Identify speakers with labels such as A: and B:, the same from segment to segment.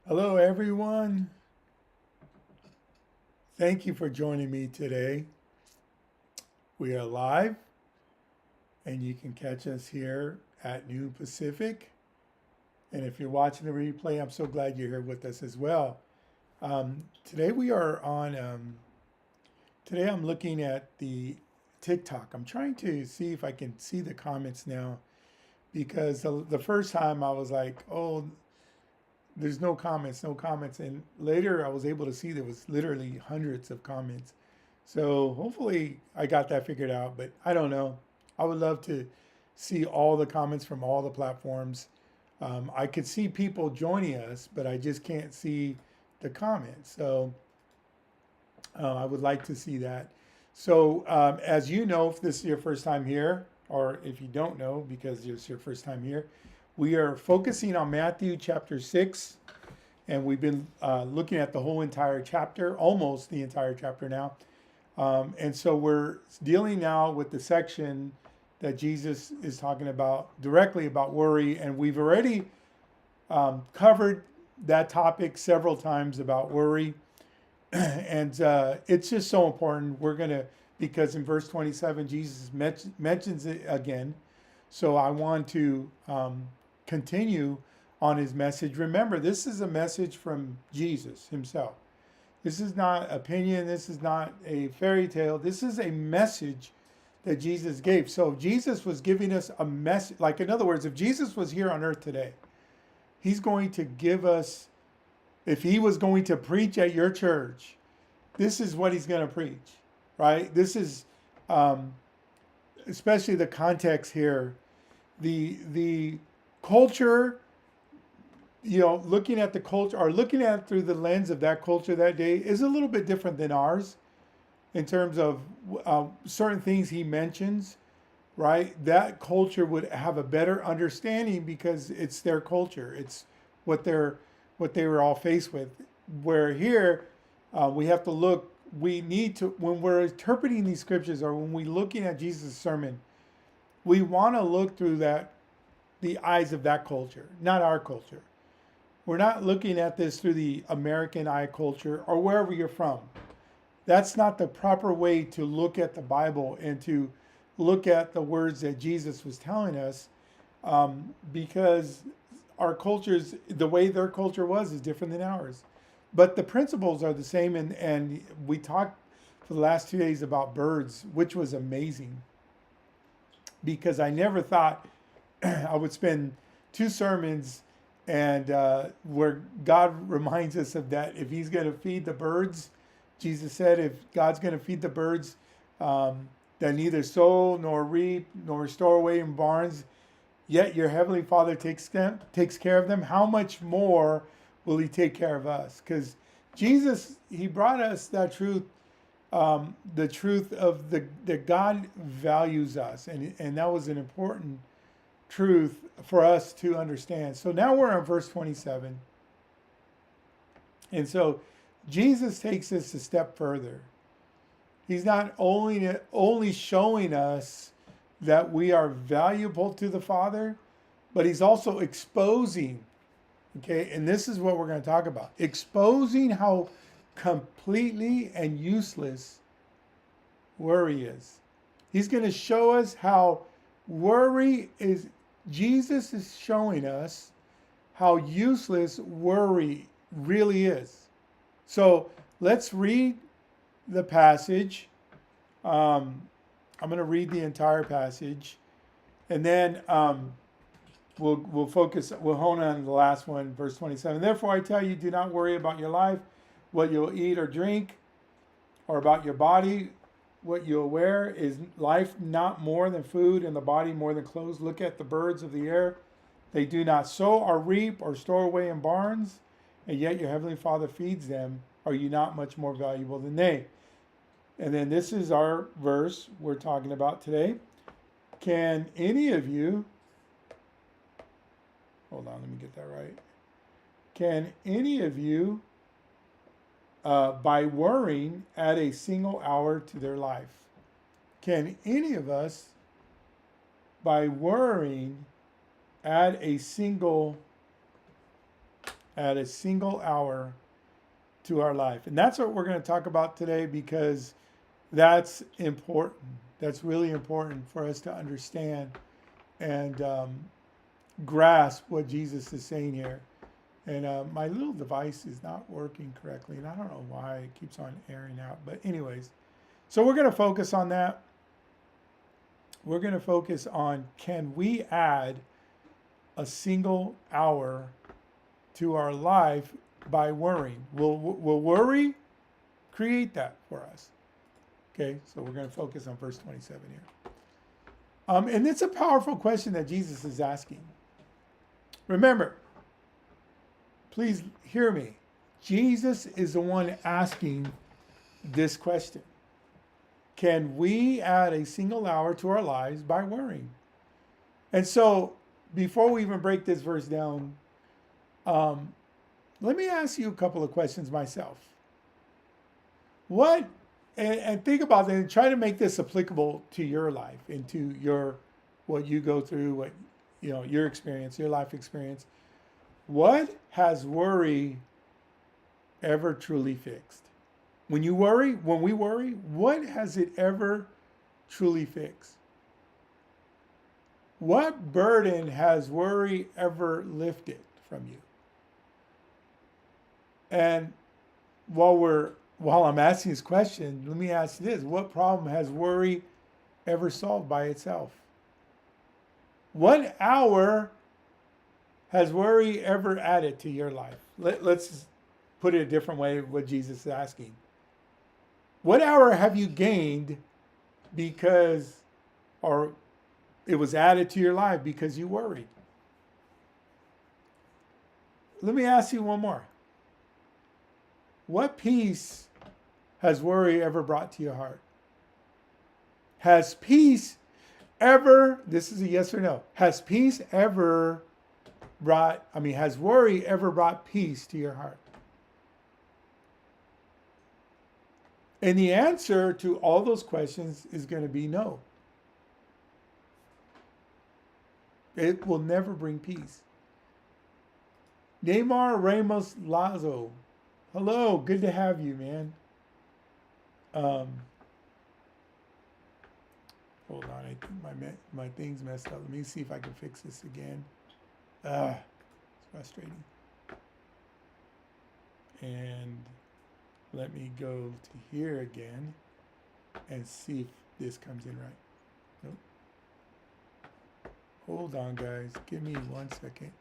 A: Hello, everyone. Thank you for joining me today. We are live, and you can catch us here at noon Pacific. And if you're watching the replay, I'm so glad you're here with us as well. Today we are on. Today I'm looking at the TikTok. I'm trying to see if I can see the comments now because the first time I was like, oh, there's no comments, no comments. And later I was able to see there was literally hundreds of comments. So hopefully I got that figured out, but I don't know. I would love to see all the comments from all the platforms. I could see people joining us, but I just can't see the comments. So I would like to see that. So as you know, if this is your first time here, or if you don't know because it's your first time here, we are focusing on Matthew chapter 6, and we've been looking at the whole entire chapter, almost the entire chapter now. And so we're dealing now with the section that Jesus is talking about directly about worry. And we've already covered that topic several times about worry. And it's just so important. We're going to, because in verse 27, Jesus mentions it again. So I want to continue on his message. Remember, this is a message from Jesus himself. This is not opinion. This is not a fairy tale. This is a message that Jesus gave. So Jesus was giving us a message. Like, in other words, if Jesus was here on earth today, he's going to give us, if he was going to preach at your church, this is what he's going to preach, right? This is, especially the context here, the culture, looking at the culture or looking at it through the lens of that culture that day is a little bit different than ours in terms of certain things he mentions, right? That culture would have a better understanding because it's their culture. It's what they were all faced with. Where here, we have to look, we need to, when we're interpreting these scriptures or when we're looking at Jesus' sermon, we want to look through the eyes of that culture, not our culture. We're not looking at this through the American eye culture or wherever you're from. That's not the proper way to look at the Bible and to look at the words that Jesus was telling us, because our cultures, the way their culture was, is different than ours. But the principles are the same. And we talked for the last 2 days about birds, which was amazing because I never thought I would spend two sermons and where God reminds us of that. If he's going to feed the birds, Jesus said, if God's going to feed the birds that neither sow nor reap nor store away in barns, yet your heavenly Father takes care of them, how much more will he take care of us? Because Jesus, he brought us that truth, the truth of that God values us. And that was an important truth for us to understand. So now we're on verse 27. And so Jesus takes this a step further. He's not only showing us that we are valuable to the Father, but he's also exposing, okay, and this is what we're going to talk about, exposing how completely and useless worry is. He's going to show us how worry is, Jesus is showing us how useless worry really is. So let's read the passage. I'm going to read the entire passage, and then we'll focus. We'll hone on the last one, verse 27. Therefore, I tell you, do not worry about your life, what you'll eat or drink, or about your body, what you'll wear. Is life not more than food, and the body more than clothes? Look at the birds of the air; they do not sow or reap or store away in barns, and yet your heavenly Father feeds them. Are you not much more valuable than they? And then this is our verse we're talking about today. Can any of you, hold on, let me get that right. Can any of you, by worrying, add a single hour to their life? Can any of us, by worrying, add a single add a single hour to our life. And that's what we're going to talk about today, because that's important. That's really important for us to understand and grasp what Jesus is saying here. And my little device is not working correctly, and I don't know why it keeps on airing out. But anyways, so we're going to focus on that. We're going to focus on, can we add a single hour to our life by worrying? Will worry create that for us? Okay, so we're going to focus on verse 27 here. And it's a powerful question that Jesus is asking. Remember, please hear me. Jesus is the one asking this question. Can we add a single hour to our lives by worrying? And so, before we even break this verse down, let me ask you a couple of questions myself. What, and think about that and try to make this applicable to your life and to your, what you go through, what, you know, your experience, your life experience. What has worry ever truly fixed? When we worry, what has it ever truly fixed? What burden has worry ever lifted from you? And while I'm asking this question, let me ask this: what problem has worry ever solved by itself? What hour has worry ever added to your life? Let's put it a different way, what Jesus is asking. What hour have you gained because, or it was added to your life because you worried? Let me ask you one more. What peace has worry ever brought to your heart? Has peace ever, this is a yes or no, has peace ever brought, has worry ever brought peace to your heart? And the answer to all those questions is going to be no. It will never bring peace. Neymar Ramos Lazo. Hello, good to have you, man. Hold on, I think my thing's messed up. Let me see if I can fix this again. It's frustrating. And let me go to here again and see if this comes in right. Nope. Hold on, guys. Give me 1 second.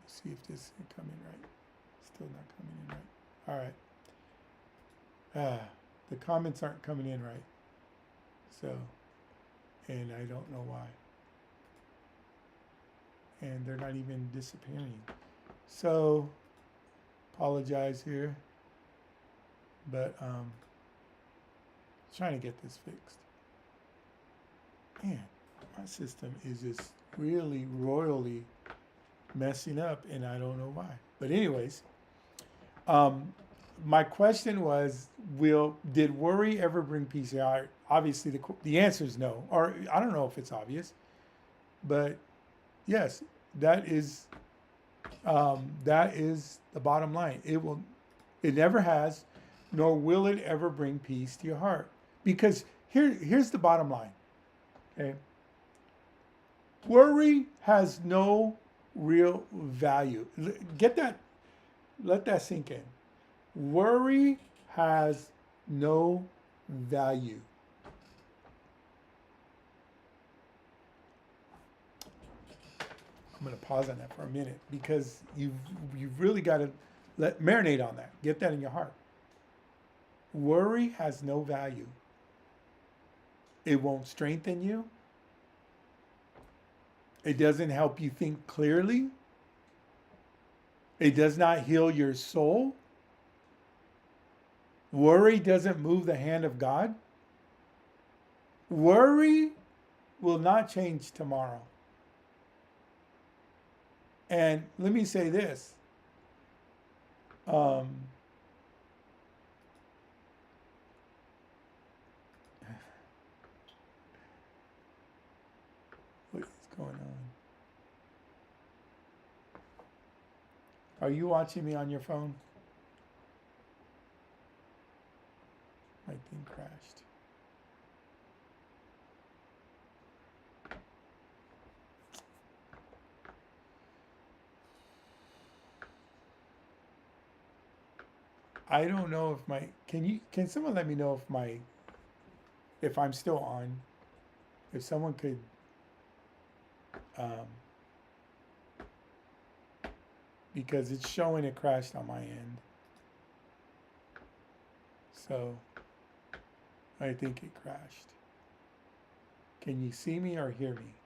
A: See if this is coming right. Still not coming in right. All right. The comments aren't coming in right. So, and I don't know why. And they're not even disappearing. So, apologize here. But trying to get this fixed. Man, my system is just really royally messing up, and I don't know why. But anyways, my question was, did worry ever bring peace? Obviously, the answer is no, or I don't know if it's obvious, but yes, that is the bottom line. It never has, nor will it ever bring peace to your heart, because here's the bottom line. Okay, worry has no real value. Get that, let that sink in. Worry has no value. I'm going to pause on that for a minute, because you've really got to marinate on that. Get that in your heart. Worry has no value. It won't strengthen you. It doesn't help you think clearly. It does not heal your soul. Worry doesn't move the hand of God. Worry will not change tomorrow. And let me say this. What is going on? Are you watching me on your phone? My thing crashed. I don't know if my, can someone let me know if I'm still on? If someone could, um, because it's showing it crashed on my end. So I think it crashed. Can you see me or hear me?